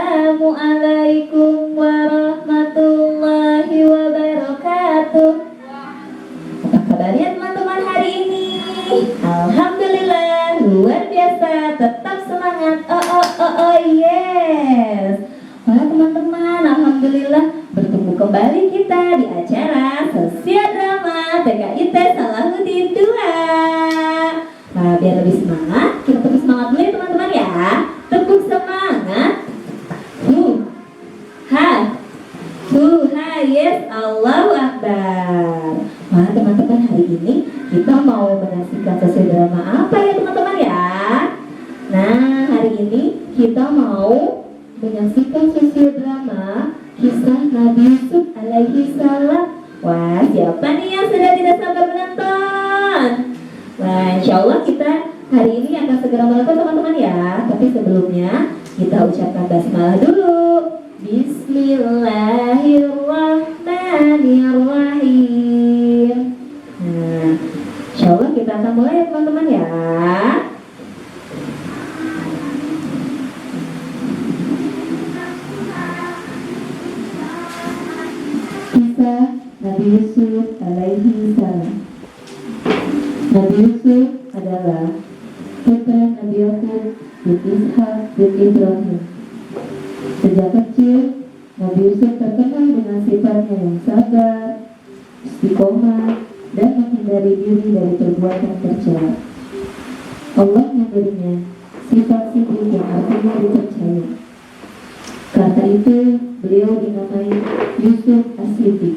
Assalamualaikum warahmatullahi wabarakatuh. Apa kabarnya teman-teman hari ini? Alhamdulillah, luar biasa, tetap semangat. Yes. Wah teman-teman, alhamdulillah bertemu kembali kita di acara Sosial Drama TKIT Salahuddin 2. Nah, biar lebih semangat, kita tepuk semangat dulu ya teman-teman ya. Tepuk semangat. Yes, Allahu Akbar. Wah teman-teman, hari ini kita mau menyaksikan sosial drama apa ya teman-teman ya? Nah, hari ini kita mau menyaksikan sosial drama kisah Nabi Yusuf alaihi salam. Wah, siapa nih yang sudah tidak sabar menonton? Nah, insya Allah kita hari ini akan segera menonton teman-teman ya. Tapi sebelumnya kita ucapkan basmalah dulu. Bismillahirrahmanirrahim. Nah, insya Allah kita akan mulai ya teman-teman ya. Kisah Nabi Yusuf alaihi salam. Nabi Yusuf adalah putra Nabi Yakub bin Ishak bin Ibrahim. Sejak kecil, Nabi Yusuf terkenal dengan sifatnya yang sabar, istiqomah, dan menghindari diri dari perbuatan tercela. Allah memberinya sifat siddiq yang artinya dipercaya. Karena itu, beliau dinamai Yusuf As-Siddiq.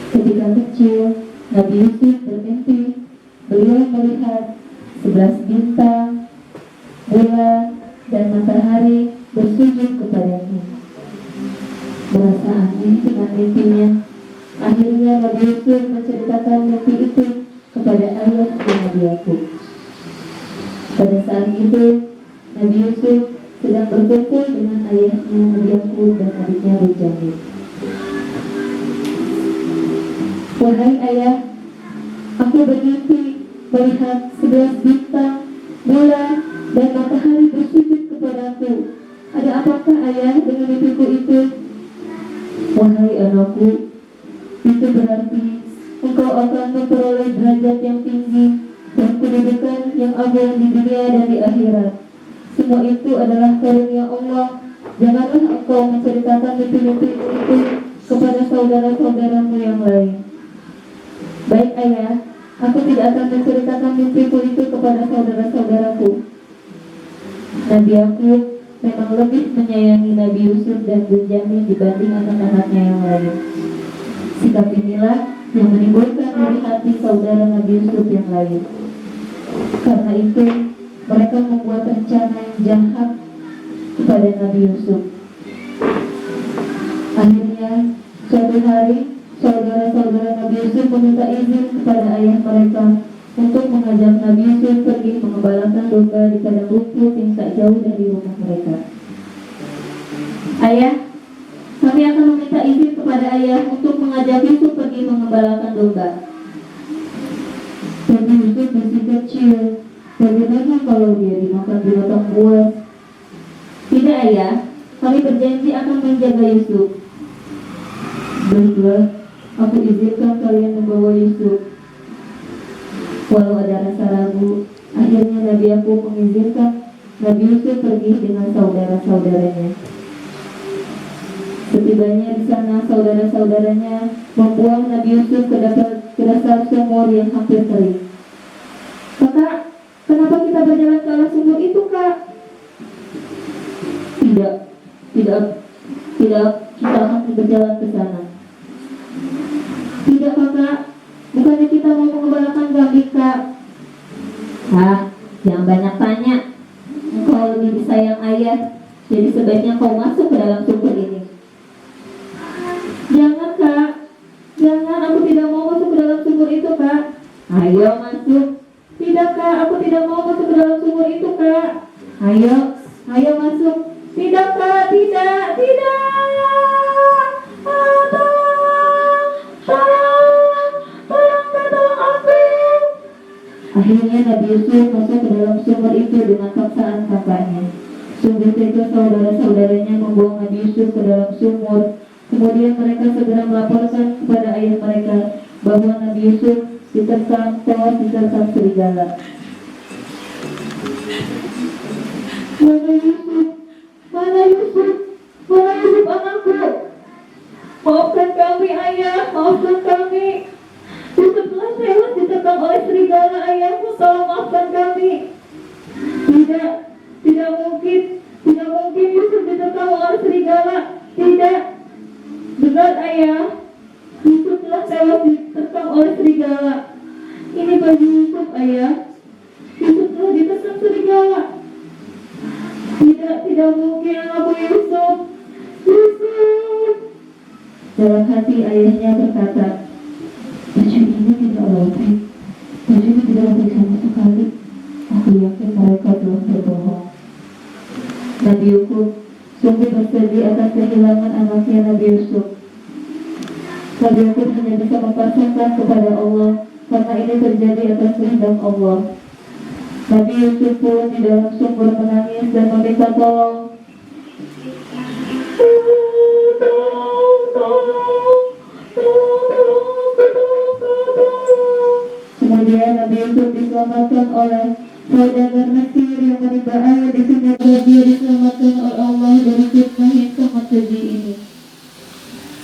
Ketika kecil, Nabi Yusuf bermimpi. Beliau melihat 11 bintang, bulan, dan matahari bersujud kepadanya. Merasa aneh dengan mimpinya. Akhirnya Nabi Yusuf menceritakan mimpi itu kepada ayah dan Nabi Yakub. Pada saat itu, Nabi Yusuf sedang berkumpul dengan ayahnya Nabi Yakub dan adiknya Benjamin. Wahai ayah, aku bermimpi melihat 11 bintang, bulan, dan matahari bersujud kepadaku. Ada apakah ayah dengan mimpiku itu? Wahai anakku, itu berarti engkau akan memperoleh derajat yang tinggi dan kedudukan yang agung di dunia dan di akhirat. Semua itu adalah karunia Allah. Janganlah engkau menceritakan mimpi-mimpi itu kepada saudara-saudaramu yang lain. Baik ayah, aku tidak akan menceritakan mimpiku itu kepada saudara-saudaraku. Nabi Yakub memang lebih menyayangi Nabi Yusuf dan Benjamin dibanding anak-anaknya yang lain. Sikap inilah yang menimbulkan iri hati saudara Nabi Yusuf yang lain. Karena itu, mereka membuat rencana yang jahat kepada Nabi Yusuf. Akhirnya, suatu hari, saudara-saudara Nabi Yusuf meminta izin kepada ayah mereka untuk mengajak Nabi Yusuf pergi mengembalakan domba di padang rumput yang tak jauh dari rumah mereka. Ayah, kami akan meminta izin kepada ayah untuk mengajak Yusuf pergi mengembalakan domba. Nabi Yusuf masih kecil. Bagaimana kalau dia dimakan binatang buas? Tidak ayah, kami berjanji akan menjaga Yusuf. Baiklah, aku izinkan kalian membawa Yusuf. Walau ada rasa ragu, akhirnya Nabi Yakub mengizinkan Nabi Yusuf pergi dengan saudara-saudaranya. Setibanya di sana, saudara-saudaranya membuang Nabi Yusuf ke dasar sumur yang hampir kering. Kakak, kenapa kita berjalan ke arah sumur itu, Kak? Tidak, kita akan berjalan ke sana. Tidak, Kakak. Bukannya kita mau mengembalakan kambing, Kak? Jangan banyak tanya. Engkau lebih disayang ayah, jadi sebaiknya kau masuk ke dalam sumur ini. Jangan, Kak. Jangan, aku tidak mau masuk ke dalam sumur itu, Kak. Ayo masuk. Tidak, Kak, aku tidak mau masuk ke dalam sumur itu, Kak. Ayo masuk. Tidak, Kak, tidak. Tolong aku. Akhirnya Nabi Yusuf masuk ke dalam sumur itu dengan paksaan kakaknya. Sungguh tega saudara-saudaranya sumur. Kemudian mereka segera melaporkan kepada ayah mereka bahwa Nabi Yusuf diterkam tewas diterkam serigala. Mana Yusuf? Mana Yusuf? Mana Yusuf anakku? Maafkan kami ayah, maafkan kami. Yusuf telah tewas diterkam oleh serigala ayahmu, tolong maafkan kami. Tidak mungkin Yusuf diterkam oleh serigala. Tidak, benar ayah. Yusuf telah tewas diterkam oleh serigala. Ini baju Yusuf ayah. Yusuf telah diterkam serigala. Tidak mungkin anakku Yusuf. Yusuf. Dalam hati ayahnya berkata, baju ini tidak robek. Baju ini tidak robek sama sekali. Aku yakin mereka telah berbohong. Nabi Yakub sungguh bersedih atas kehilangan anaknya Nabi Yusuf. Nabi Yakub hanya bisa mempasrahkan kepada Allah karena ini terjadi atas kehendak Allah. Nabi Yusuf pun di dalam sumur menangis dan meminta tolong. Kemudian Nabi Yusuf diselamatkan oleh saudagar Mesir yang menimba air di sungai. Dia diselamatkan oleh Allah dari fitnah yang sangat keji ini.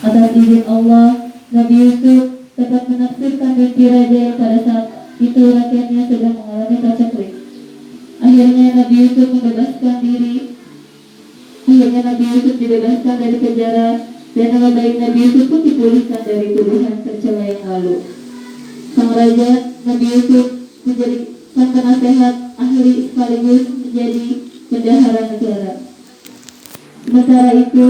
Atas izin Allah, Nabi Yusuf dapat menafsirkan mimpi raja yang pada saat itu rakyatnya sedang mengalami paceklik. Akhirnya Nabi Yusuf dibebaskan dari penjara dan nama baik Nabi Yusuf pun dipulihkan dari tuduhan tercela yang lalu. Sang raja Nabi Yusuf menjadi sang penasehat ahli sekaligus menjadi bendahara negara. Sementara itu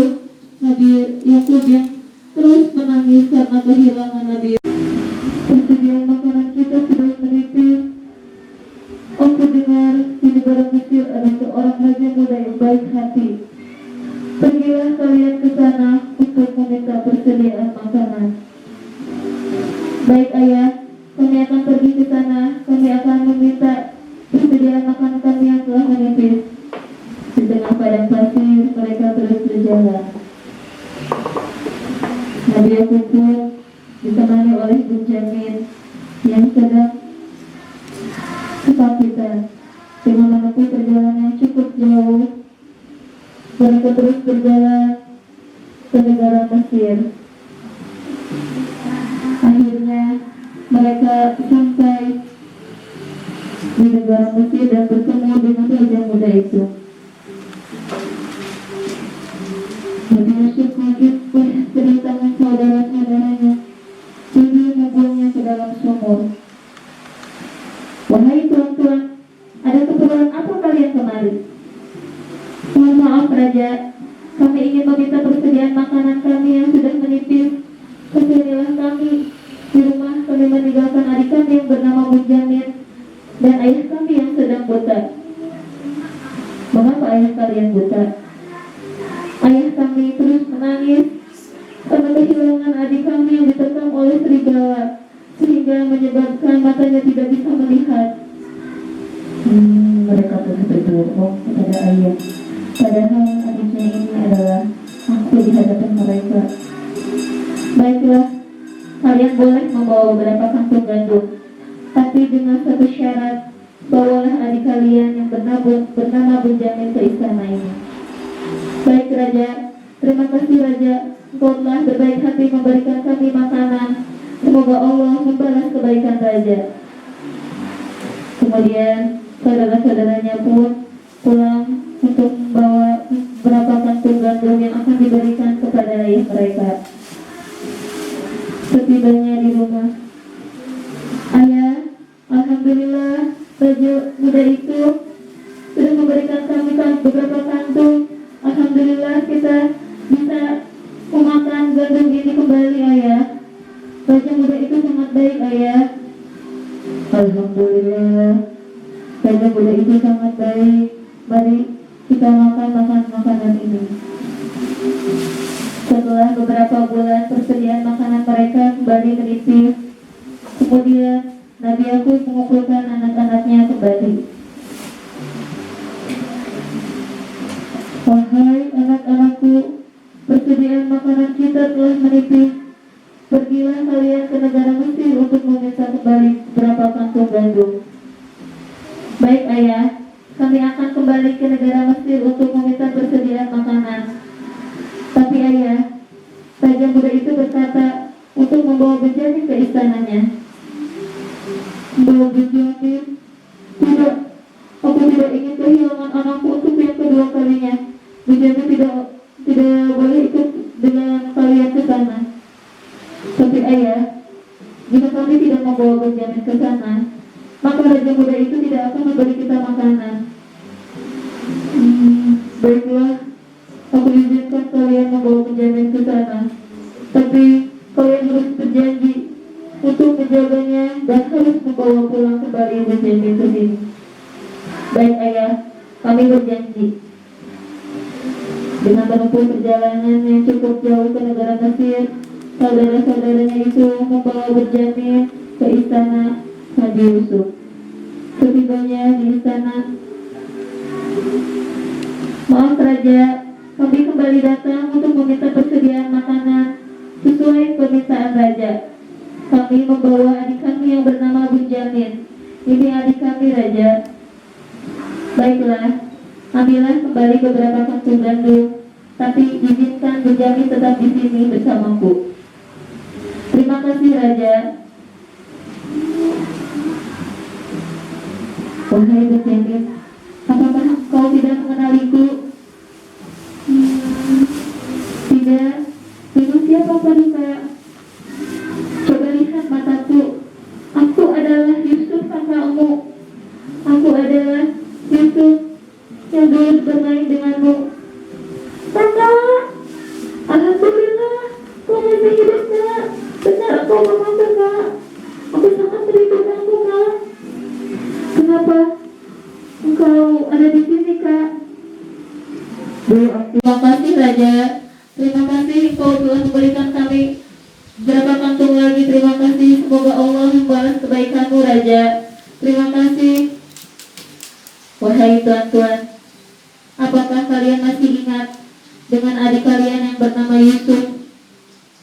Nabi Yakub yang terus menangis karena kehilangan Nabi Yusuf. Persediaan makanan kita sudah menipis. Aku dengar di negara Mesir ada seorang raja muda yang baik hati. Pergilah kalian ke sana untuk meminta persediaan makanan. Baik ayah, kami akan pergi ke sana. Kami akan meminta persediaan makanan kami yang telah menipis. Di tengah padang pasir mereka terus berjalan. Nabi Yakub pun ditemani oleh Benjamin yang sedang kesakitan. Dengan menempuh perjalanan yang cukup jauh, mereka terus berjalan ke negara Mesir. Akhirnya mereka sampai di negara Mesir dan bertemu dengan raja muda itu. Nabi Yusuf kaget kedatangan saudara-saudaranya, jadi membuangnya ke dalam sumur. Wahai tuan-tuan, ada keperluan apa kalian kemari? Mohon maaf Raja, kami ingin meminta persediaan makanan kami yang sudah menipis. Kesinilah kami. Di rumah kami meninggalkan adik kami yang bernama Benjamin dan ayah kami yang sedang buta. Mengapa ayah kalian buta? Ayah kami terus menangis karena kehilangan adik kami yang diterkam oleh serigala, sehingga menyebabkan matanya tidak bisa melihat. Mereka terus berbohong kepada ayah. Padahal adiknya ini adalah aku di hadapan mereka. Baiklah, kalian boleh membawa beberapa kantung gandum, tapi dengan satu syarat, bawalah adik kalian yang bernama Benjamin ke istana ini. Baik Raja, terima kasih Raja, Engkau telah berbaik hati memberikan kami makanan. Semoga Allah membalas kebaikan Raja. Kemudian saudara-saudaranya pun pulang untuk membawa beberapa kantung gandum yang akan diberikan kepada ayah mereka. Setibanya di rumah, ayah, alhamdulillah raja muda itu sudah memberikan kami beberapa kantung. Alhamdulillah kita bisa memakan gandum ini kembali ayah. Raja muda itu sangat baik ayah. Alhamdulillah raja muda itu sangat baik. Mari kita makan makanan ini. Setelah beberapa bulan persediaan makanan mereka kembali menipis. Kemudian Nabi Yakub mengumpulkan anak-anaknya kembali. Wahai anak-anakku, persediaan makanan kita telah menipis. Pergilah kalian ke negara Mesir untuk meminta kembali beberapa kantung gandum. Baik ayah, kami akan kembali ke negara Mesir untuk meminta persediaan makanan. Tapi ayah, Raja muda itu berkata untuk membawa Benjamin ke istananya. Membawa Benjamin? Tidak, aku tidak ingin kehilangan anakku untuk yang kedua kalinya. Benjamin tidak boleh ikut dengan kalian ke sana. Tapi ayah, jika kami tidak membawa Benjamin ke sana, maka Raja muda itu tidak akan memberi kita makanan. Baiklah, aku izinkan kalian membawa Benjamin ke sana. Tapi kalian harus berjanji untuk menjaganya dan harus membawa pulang kembali Benjamin ke sini. Baik ayah, kami berjanji. Dengan menempuh perjalanan yang cukup jauh ke negara Mesir, saudara-saudaranya itu membawa Benjamin ke istana Nabi Yusuf. Setibanya di istana, maaf Raja, kami kembali datang untuk meminta persediaan makanan sesuai permintaan Raja. Kami membawa adik kami yang bernama Benjamin. Ini adik kami Raja. Baiklah, ambillah kembali beberapa kantung gandum, tapi izinkan Benjamin tetap di sini bersamaku. Terima kasih Raja. Wahai Benjamin, apakah kau tidak mengenaliku? Tidak. Lalu siapa Paduka? Coba lihat mataku. Aku adalah Yusuf kakakmu. Aku adalah Yusuf yang dulu bermain denganmu. Kakak, alhamdulillah, kau masih hidup Kak. Benar kau memang Kak. Aku sangat merindukanmu Kak. Kenapa engkau ada di sini Kak? Terima kasih Raja. Terima kasih engkau telah memberikan kami berapa kantung lagi. Terima kasih. Semoga Allah membalas kebaikanmu Raja. Terima kasih. Wahai tuan-tuan, apakah kalian masih ingat dengan adik kalian yang bernama Yusuf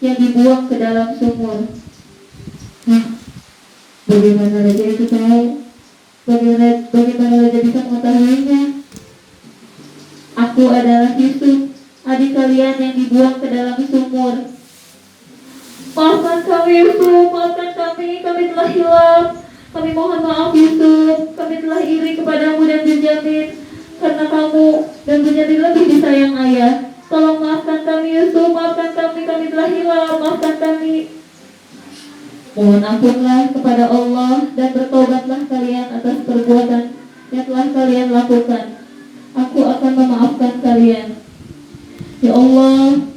yang dibuang ke dalam sumur? Bagaimana Raja itu tahu? Bagaimana Raja bisa mengetahuinya? Aku adalah Yusuf, adik kalian yang dibuang ke dalam sumur. Maafkan kami Yusuf, maafkan kami telah hilaf. Kami mohon maaf Yusuf, kami telah iri kepadamu dan Benjamin, karena kamu dan Benjamin lebih disayang ayah. Tolong maafkan kami Yusuf, maafkan kami telah hilaf, maafkan kami. Mohon ampunlah kepada Allah dan bertobatlah kalian atas perbuatan yang telah kalian lakukan. Aku akan memaafkan kalian. Ya Allah,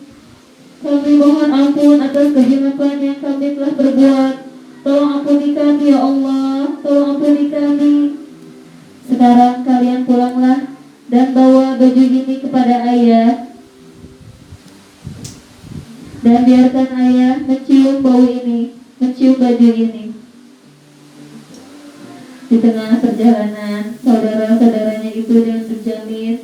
kami mohon ampun atas kehilapan yang kami telah berbuat. Tolong ampuni kami ya Allah, tolong ampuni kami. Sekarang kalian pulanglah dan bawa baju ini kepada ayah. Dan biarkan ayah mencium bau ini, mencium baju ini. Di tengah perjalanan, saudara-saudaranya itu dengan Benjamin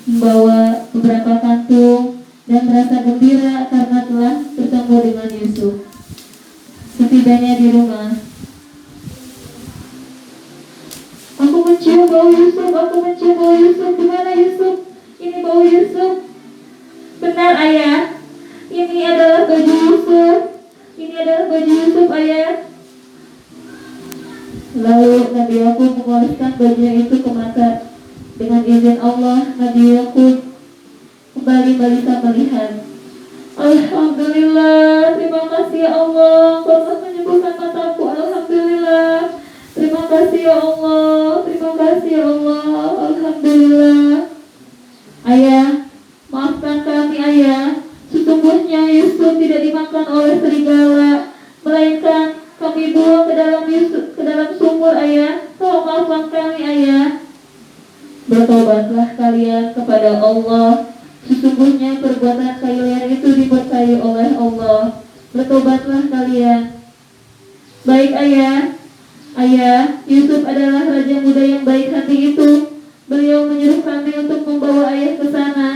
membawa beberapa kantung dan merasa gembira karena telah bertemu dengan Yusuf. Setibanya di rumah, aku mencium bau Yusuf, aku mencium bau Yusuf. Di mana Yusuf? Ini bau Yusuf. Benar ayah, ini adalah baju Yusuf. Ini adalah baju Yusuf ayah. Lalu Nabi Yakub mengoleskan bajunya itu ke mata. Dengan izin Allah, Nabi Yakub kembali bisa melihat. Alhamdulillah, terima kasih ya Allah, Kau telah menyembuhkan mataku. Alhamdulillah, terima kasih ya Allah, terima kasih ya Allah. Alhamdulillah. Ayah, maafkan kami ayah. Sesungguhnya Yusuf tidak dimakan oleh serigala, melainkan kami buang ke dalam sumur ayah. Tolong maafkan kami ayah. Bertobatlah kalian kepada Allah. Sesungguhnya perbuatan kalian itu diberkahi oleh Allah. Bertobatlah kalian. Baik ayah. Ayah, Yusuf adalah raja muda yang baik hati itu. Beliau menyuruh kami untuk membawa ayah ke sana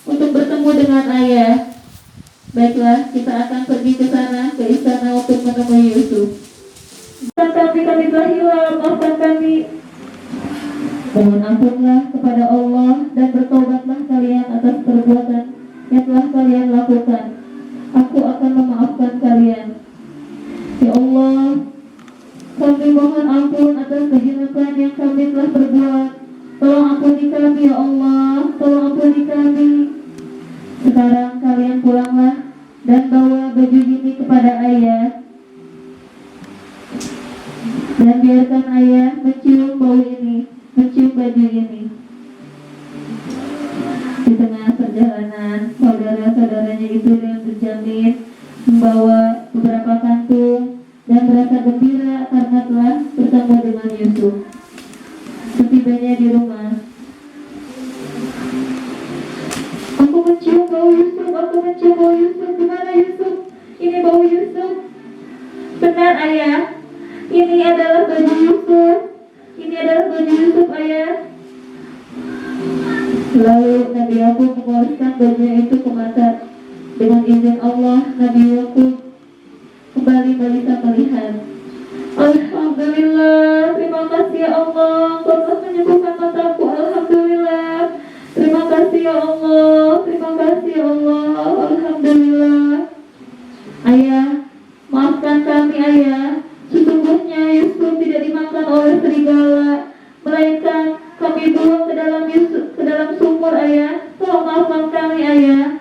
untuk bertemu dengan ayah. Baiklah, kita akan pergi ke sana, ke istana untuk menemui Yusuf. Kami telah hilang, maafkan kami. Mohon ampunlah kepada Allah dan bertobatlah kalian atas perbuatan yang telah kalian lakukan. Aku akan memaafkan kalian. Ya Allah, kami mohon ampun atas kejelekan yang kami telah berbuat. Tolong ampuni kami ya Allah, tolong ampuni kami. Sekarang kalian pulanglah dan bawa baju ini kepada ayah. Dan biarkan ayah mencium bau ini, mencium baju ini. Di tengah perjalanan, saudara-saudaranya itu yang berjamin membawa beberapa kantung dan merasa gembira karena telah bertemu dengan Yusuf. Setibanya di rumah, aku mencium bau Yusuf, aku mencium bau Yusuf. Di mana Yusuf? Ini bau Yusuf. Benar ayah, ini adalah baju Yusuf. Ini adalah baju Yusuf ayah. Lalu Nabi Yakub mengoleskan bajunya itu ke mata. Dengan izin Allah, Nabi Yakub kembali bisa melihat. Alhamdulillah, terima kasih ya Allah, Kau telah menyembuhkan mataku. Alhamdulillah, terima kasih ya Allah, terima kasih ya Allah. Alhamdulillah. Ayah, maafkan kami ayah. Sesungguhnya Yusuf tidak dimakan oleh serigala, melainkan kami buang ke dalam sumur ayah. Tolong maafkan kami ayah.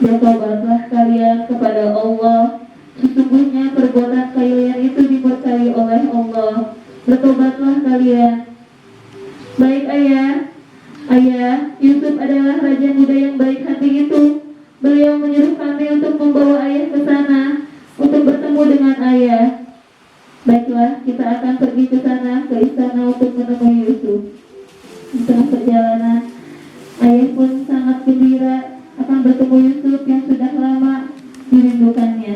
Bertobatlah kalian kepada Allah. Sesungguhnya perbuatan kalian itu diberkahi oleh Allah. Bertobatlah kalian. Baik ayah. Ayah, Yusuf adalah raja muda yang baik hati itu. Beliau menyuruh kami untuk membawa ayah ke sana untuk bertemu dengan ayah. Baiklah, kita akan pergi ke sana, ke istana untuk menemui Yusuf. Di tengah perjalanan, ayah pun sangat gembira akan bertemu Yusuf yang sudah lama dirindukannya.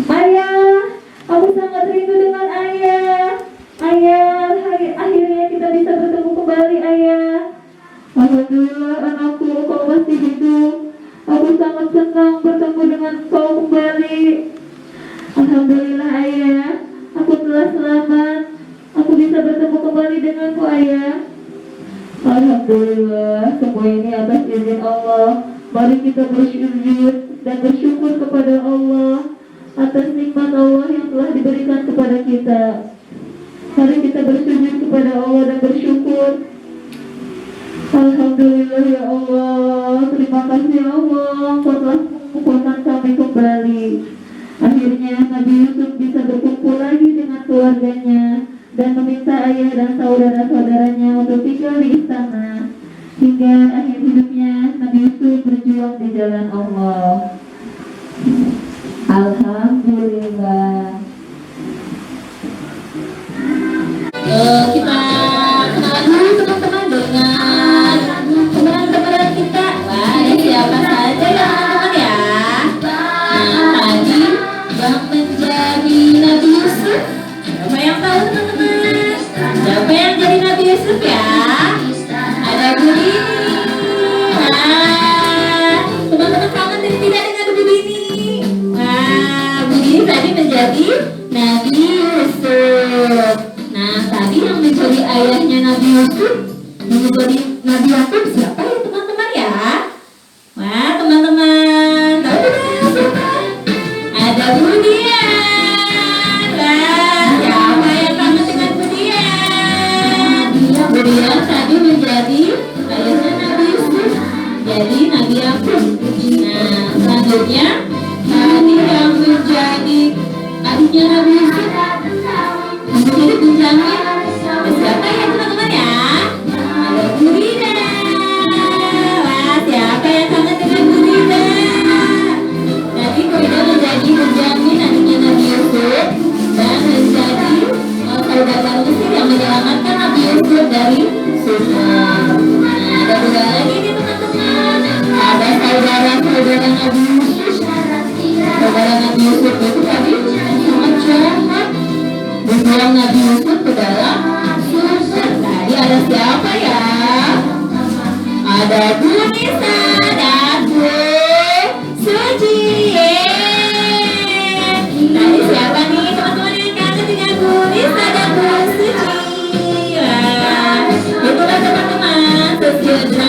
Ayah, aku sangat rindu dengan ayah. Ayah, akhirnya kita bisa bertemu kembali ayah. Alhamdulillah anakku, kau masih hidup. Aku sangat senang bertemu dengan kau kembali. Alhamdulillah ayah, aku telah selamat. Aku bisa bertemu kembali denganmu ayah. Alhamdulillah, semua ini atas izin Allah. Mari kita bersujud dan bersyukur kepada Allah atas nikmat Allah yang telah diberikan kepada kita. Mari kita bersujud kepada Allah dan bersyukur. Alhamdulillah ya Allah, terima kasih ya Allah, Kau telah mengumpulkan kami kembali. Akhirnya Nabi Yusuf bisa berkumpul lagi dengan keluarganya dan meminta ayah dan saudara-saudaranya untuk tinggal di istana. Hingga akhir hidupnya Nabi Yusuf berjuang di jalan Allah. Alhamdulillah. Kita kenalan dulu teman-teman dengan teman-teman kita. Wah, siapa saja ya teman-teman ya? Tadi yang menjadi Nabi Yusuf. Siapa yang tahu teman-teman? Siapa yang jadi Nabi Yusuf ya? Ada Budi. Nah, teman-teman kangen tidak dengan Budi? Wah, Budi tadi menjadi Nabi Yusuf. Nah, tadi yang menjadi ayahnya Nabi Yusuf, yang menjadi Nabi Yakub siapa ya teman-teman ya? Wah, teman-teman tahu tidak siapa? Ada Budian. Wah, siapa yang kangen dengan Budian? Budian tadi menjadi ayahnya Nabi Yusuf, jadi Nabi Yakub. Nah, selanjutnya tadi yang menjadi adiknya Nabi Yusuf menjadi Benjamin. Siapa ya teman-teman ya? Ada Burida. Wah, siapa yang kangen dengan Burida? Jadi Burida menjadi Benjamin adiknya Nabi Yusuf dan menjadi saudara Mesir yang menyelamatkan Nabi Yusuf dari sumur. Nah, ada dua lagi nih teman-teman. Ada saudara-saudara Nabi Yusuf. Saudara Nabi Yusuf itu tadi sangat jahat. Membuang Nabi Yusuf ke dalam sumur. Tadi ada siapa ya? Ada Bu Nisa dan Ayah